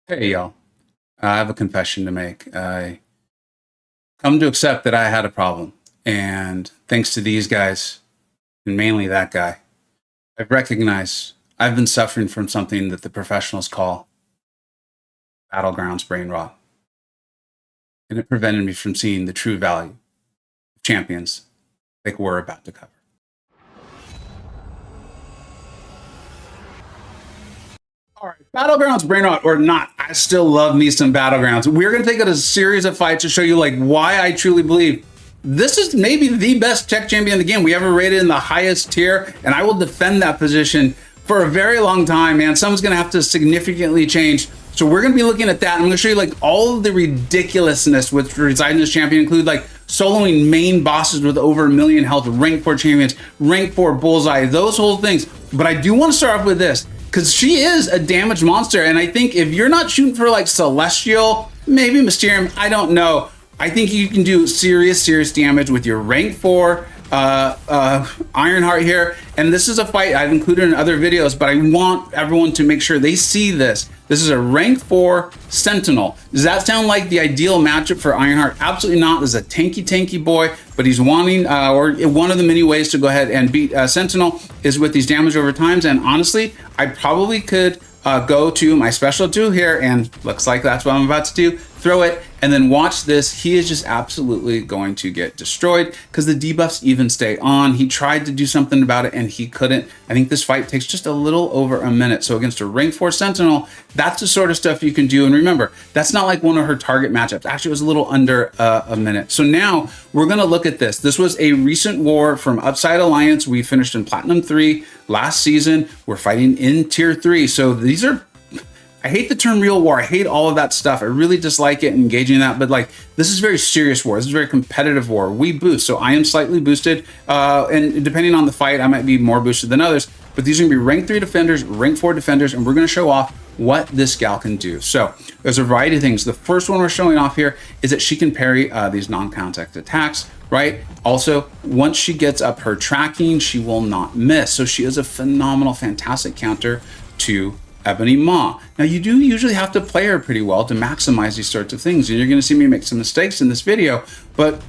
Hey y'all, I have a confession to make. I come to accept that I had a problem, and thanks to these guys, and mainly that guy, I've recognized I've been suffering from something that the professionals call battlegrounds brain rot, and it prevented me from seeing the true value of champions like we're about to cover. All right, battlegrounds brain rot or not, I still love me some battlegrounds. We're going to take a series of fights to show you like why I truly believe this is maybe the best tech champion in the game. We ever rated in the highest tier, and I will defend that position for a very long time, man. Someone's going to have to significantly change. So we're going to be looking at that. I'm going to show you like all of the ridiculousness which resides in this champion, include like soloing main bosses with over 1 million health, rank 4 champions, rank 4 bullseye, those whole things. But I do want to start off with this, because she is a damage monster. And I think if you're not shooting for like Celestial, maybe Mysterium, I don't know. I think you can do serious damage with your rank 4 Ironheart here. And this is a fight I've included in other videos, but I want everyone to make sure they see this. This is a rank 4 Sentinel. Does that sound like the ideal matchup for Ironheart? Absolutely not. This is a tanky boy, but he's wanting, or one of the many ways to go ahead and beat Sentinel is with these damage over times. And honestly, I probably could go to my special 2 here, and looks like that's what I'm about to do. Throw it, and then watch this. He is just absolutely going to get destroyed because the debuffs even stay on. He tried to do something about it and he couldn't. I think this fight takes just a little over a minute. So against a rank 4 Sentinel, that's the sort of stuff you can do. And remember, that's not like one of her target matchups. Actually, it was a little under a minute. So now we're going to look at this. This was a recent war from Upside Alliance. We finished in Platinum 3 last season. We're fighting in Tier 3. So these are, I hate the term real war. I hate all of that stuff. I really dislike it, engaging in that. But like, this is very serious war. This is very competitive war. We boost. So I am slightly boosted. And depending on the fight, I might be more boosted than others. But these are gonna be rank 3 defenders, rank 4 defenders, and we're gonna show off what this gal can do. So there's a variety of things. The first one we're showing off here is that she can parry these non-contact attacks, right? Also, once she gets up her tracking, she will not miss. So she is a phenomenal, fantastic counter to Ebony Maw. Now you do usually have to play her pretty well to maximize these sorts of things, and you're going to see me make some mistakes in this video, but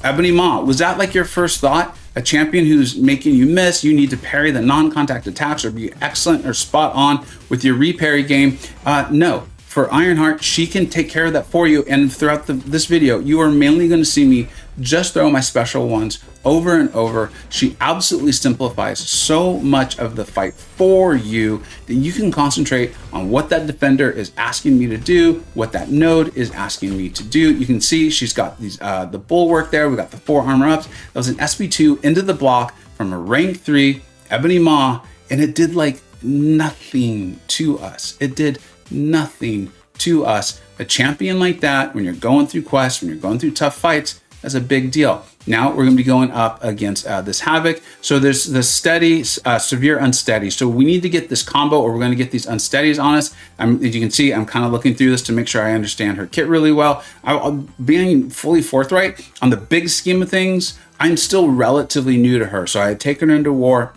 Ebony Maw, was that like your first thought? A champion who's making you miss, you need to parry the non-contact attacks or be excellent or spot on with your reparry game? No. For Ironheart, she can take care of that for you, and throughout this video, you are mainly going to see me just throw my special ones over and over. She absolutely simplifies so much of the fight for you that you can concentrate on what that defender is asking me to do, what that node is asking me to do. You can see she's got these the bulwark there. We got the 4 armor ups. That was an SP2 into the block from a rank 3 Ebony Maw, and it did like nothing to us. It did nothing to us. A champion like that, when you're going through quests, when you're going through tough fights, that's a big deal. Now we're going to be going up against this Havoc. So there's the steady, severe, unsteady. So we need to get this combo, or we're going to get these unsteadies on us. As you can see, I'm kind of looking through this to make sure I understand her kit really well. Being fully forthright, on the big scheme of things, I'm still relatively new to her. So I had taken her into war,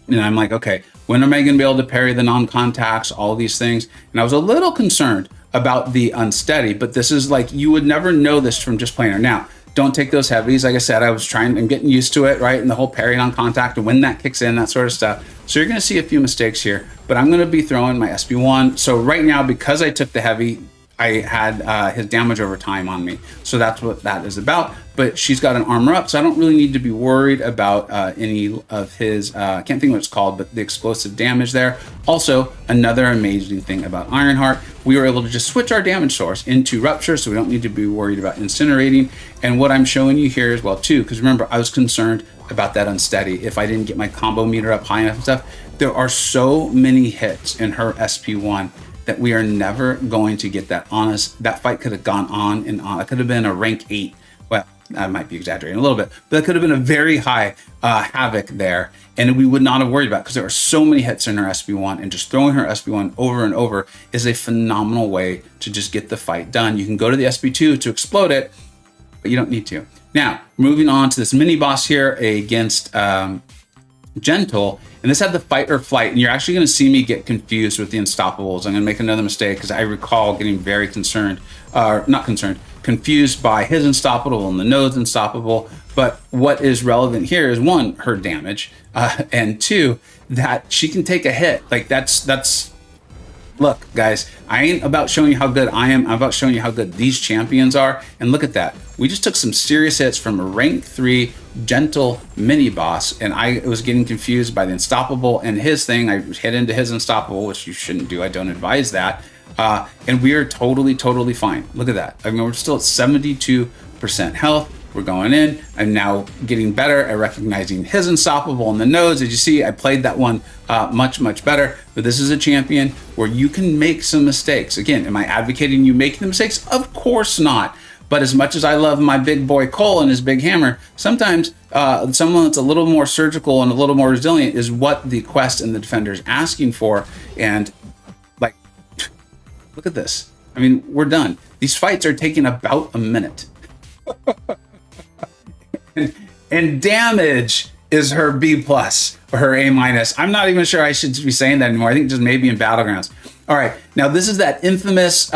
and I'm like, okay, when am I going to be able to parry the non-contacts, all these things? And I was a little concerned about the unsteady, but this is like, you would never know this from just playing her. Now, don't take those heavies. Like I said, I'm getting used to it, right? And the whole parry non-contact and when that kicks in, that sort of stuff. So you're going to see a few mistakes here, but I'm going to be throwing my SP1. So right now, because I took the heavy, I had his damage over time on me. So that's what that is about. But she's got an armor up, so I don't really need to be worried about any of his, I can't think what it's called, but the explosive damage there. Also, another amazing thing about Ironheart, we were able to just switch our damage source into Rupture, so we don't need to be worried about incinerating. And what I'm showing you here as well too, because remember, I was concerned about that unsteady. If I didn't get my combo meter up high enough and stuff, there are so many hits in her SP1 that we are never going to get that on us. That fight could have gone on and on. It could have been a rank 8. Well, I might be exaggerating a little bit, but it could have been a very high Havoc there, and we would not have worried about it because there are so many hits in her SP1, and just throwing her SP1 over and over is a phenomenal way to just get the fight done. You can go to the SP2 to explode it, but you don't need to. Now, moving on to this mini boss here against gentle, and this had the fight or flight, and you're actually going to see me get confused with the unstoppables. I'm going to make another mistake because I recall getting very concerned, not concerned, confused by his unstoppable and the node's unstoppable. But what is relevant here is one, her damage, and two, that she can take a hit. Like that's look, guys, I ain't about showing you how good I am. I'm about showing you how good these champions are. And look at that. We just took some serious hits from a rank 3 gentle mini boss, and I was getting confused by the unstoppable and his thing. I hit into his unstoppable, which you shouldn't do. I don't advise that. And we are totally fine. Look at that. I mean, we're still at 72% health. We're going in. I'm now getting better at recognizing his unstoppable in the nodes. As you see, I played that one much better. But this is a champion where you can make some mistakes. Again, am I advocating you making the mistakes? Of course not. But as much as I love my big boy Cole and his big hammer, sometimes someone that's a little more surgical and a little more resilient is what the quest and the defender is asking for. And like, look at this. I mean, we're done. These fights are taking about a minute. And damage is her B plus or her A minus. I'm not even sure I should be saying that anymore. I think just maybe in Battlegrounds. All right, now this is that infamous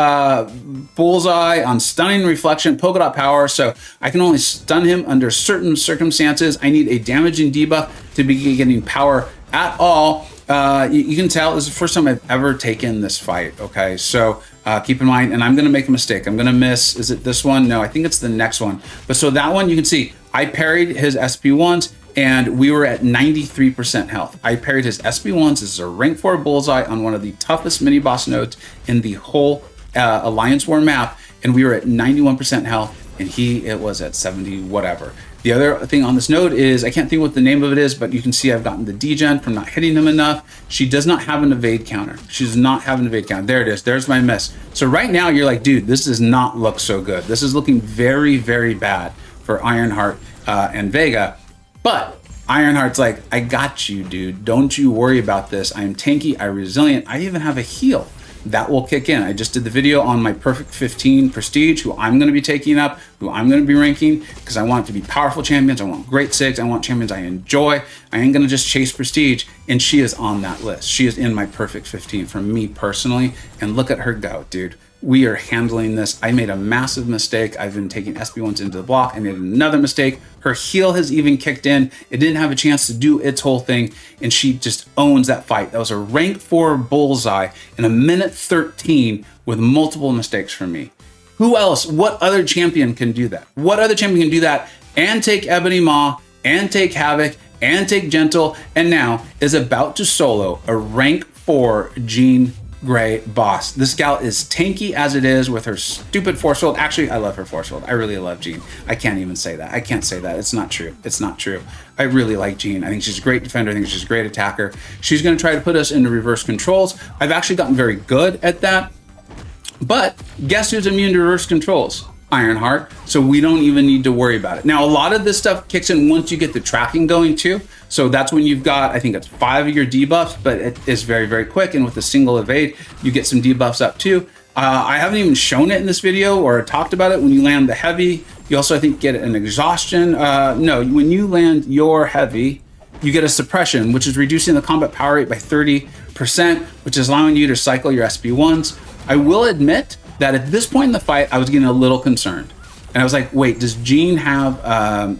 bullseye on stunning reflection, polka dot power. So I can only stun him under certain circumstances. I need a damaging debuff to be getting power at all. You can tell this is the first time I've ever taken this fight. Okay, so keep in mind, and I'm going to make a mistake. I'm going to miss. Is it this one? No, I think it's the next one. But so that one, you can see I parried his SP1s, and we were at 93% health. I parried his SP1s. This is a rank 4 bullseye on one of the toughest mini boss nodes in the whole Alliance War map, and we were at 91% health, and it was at 70 whatever. The other thing on this node is, I can't think what the name of it is, but you can see I've gotten the degen from not hitting him enough. She does not have an evade counter. She does not have an evade counter. There it is. There's my miss. So right now you're like, dude, this does not look so good. This is looking very bad for Ironheart and Vega. But Ironheart's like, I got you, dude. Don't you worry about this. I am tanky. I'm resilient. I even have a heal. That will kick in. I just did the video on my perfect 15 prestige, who I'm going to be taking up, who I'm going to be ranking, because I want it to be powerful champions. I want great sigs. I want champions I enjoy. I ain't going to just chase prestige. And she is on that list. She is in my perfect 15 for me personally. And look at her go, dude. We are handling this. I made a massive mistake. I've been taking SP1s into the block. I made another mistake. Her heal has even kicked in. It didn't have a chance to do its whole thing, and she just owns that fight. That was a rank 4 bullseye in a minute 13 with multiple mistakes from me. Who else? What other champion can do that? What other champion can do that and take Ebony Maw and take Havoc and take Gentle, and now is about to solo a rank 4 Jean Grey boss? This gal is tanky as it is with her stupid force field. Actually, I love her force field. I really love Jean. I can't even say that. I can't say that. It's not true. It's not true. I really like Jean. I think she's a great defender. I think she's a great attacker. She's going to try to put us into reverse controls. I've actually gotten very good at that. But guess who's immune to reverse controls? Ironheart. So we don't even need to worry about it. Now, a lot of this stuff kicks in once you get the tracking going too. So that's when you've got, I think it's 5 of your debuffs, but it is very quick. And with a single evade, you get some debuffs up too. I haven't even shown it in this video or talked about it. When you land the heavy, you also, I think, get an exhaustion. No, when you land your heavy, you get a suppression, which is reducing the combat power rate by 30%, which is allowing you to cycle your SP1s. I will admit that at this point in the fight, I was getting a little concerned. And I was like, wait, does Jean have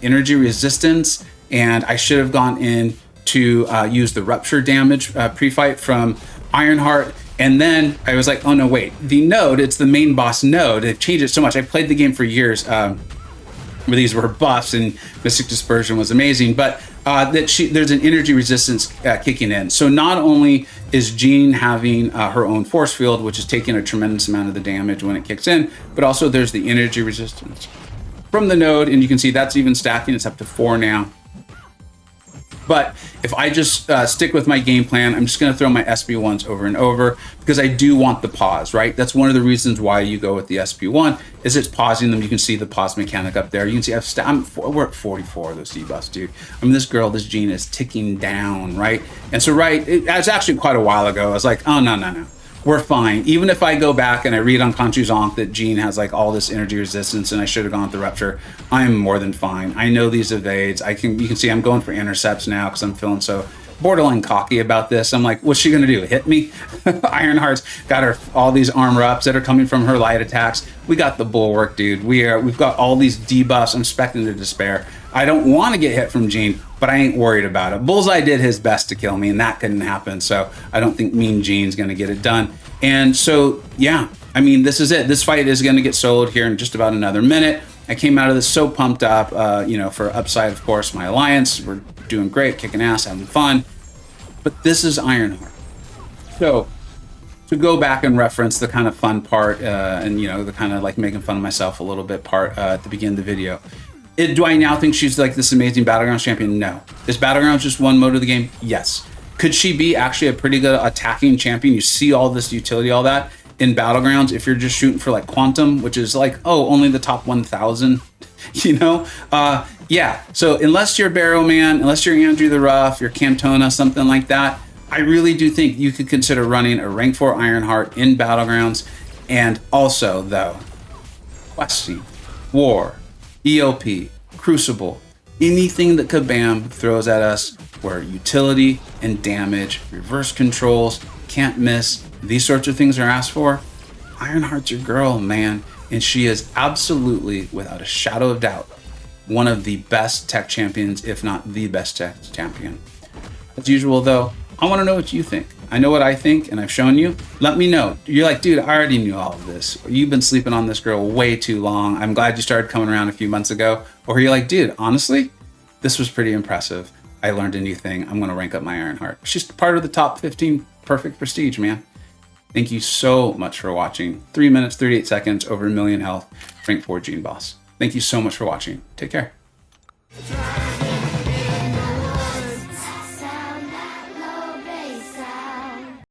energy resistance? And I should have gone in to use the rupture damage pre-fight from Ironheart. And then I was like, oh no, wait, the node, it's the main boss node. They've changed it so much. I played the game for years where these were buffs and Mystic Dispersion was amazing, but there's an energy resistance kicking in. So not only is Jean having her own force field, which is taking a tremendous amount of the damage when it kicks in, but also there's the energy resistance from the node, and you can see that's even stacking. It's up to 4 now. But if I just stick with my game plan, I'm just going to throw my SP1s over and over because I do want the pause, right? That's one of the reasons why you go with the SP1 is it's pausing them. You can see the pause mechanic up there. You can see we're at 44 of those debuffs, dude. I mean, this Jean is ticking down, right? And so, right, it was actually quite a while ago. I was like, oh, no. we're fine. Even if I go back and I read on Khonshu's Ankh that Jean has like all this energy resistance and I should have gone with the Rupture, I'm more than fine. I know these evades. You can see I'm going for intercepts now because I'm feeling so borderline cocky about this. I'm like, what's she gonna do? Hit me? Ironheart's got her all these armor ups that are coming from her light attacks. We got the bulwark, dude. We've got all these debuffs. I'm expecting to despair. I don't want to get hit from Jean, but I ain't worried about it. Bullseye did his best to kill me, and that couldn't happen. So I don't think Mean Jean's going to get it done. And so, yeah, I mean, this is it. This fight is going to get soloed here in just about another minute. I came out of this so pumped up, for upside, of course, my alliance. We're doing great, kicking ass, having fun. But this is Ironheart. So to go back and reference the kind of fun part and, the kind of like making fun of myself a little bit part at the beginning of the video. Do I now think she's like this amazing Battlegrounds champion? No. Is Battlegrounds just one mode of the game? Yes. Could she be actually a pretty good attacking champion? You see all this utility, all that in Battlegrounds if you're just shooting for like Quantum, which is like, only the top 1,000, Yeah. So unless you're Barrowman, unless you're Andrew the Rough, you're Cantona, something like that, I really do think you could consider running a rank 4 Ironheart in Battlegrounds. And also, though, Questing, War, EOP, Crucible, anything that Kabam throws at us where utility and damage, reverse controls, can't miss, these sorts of things are asked for, Ironheart's your girl, man. And she is absolutely, without a shadow of doubt, one of the best tech champions, if not the best tech champion. As usual, though, I want to know what you think. I know what I think, and I've shown you. Let me know. You're like, dude, I already knew all of this. You've been sleeping on this girl way too long. I'm glad you started coming around a few months ago. Or you're like, dude, honestly, this was pretty impressive. I learned a new thing. I'm going to rank up my Ironheart. She's part of the top 15 perfect prestige, man. Thank you so much for watching. 3 minutes, 38 seconds, over 1 million health, rank 4 Gene Boss. Thank you so much for watching. Take care.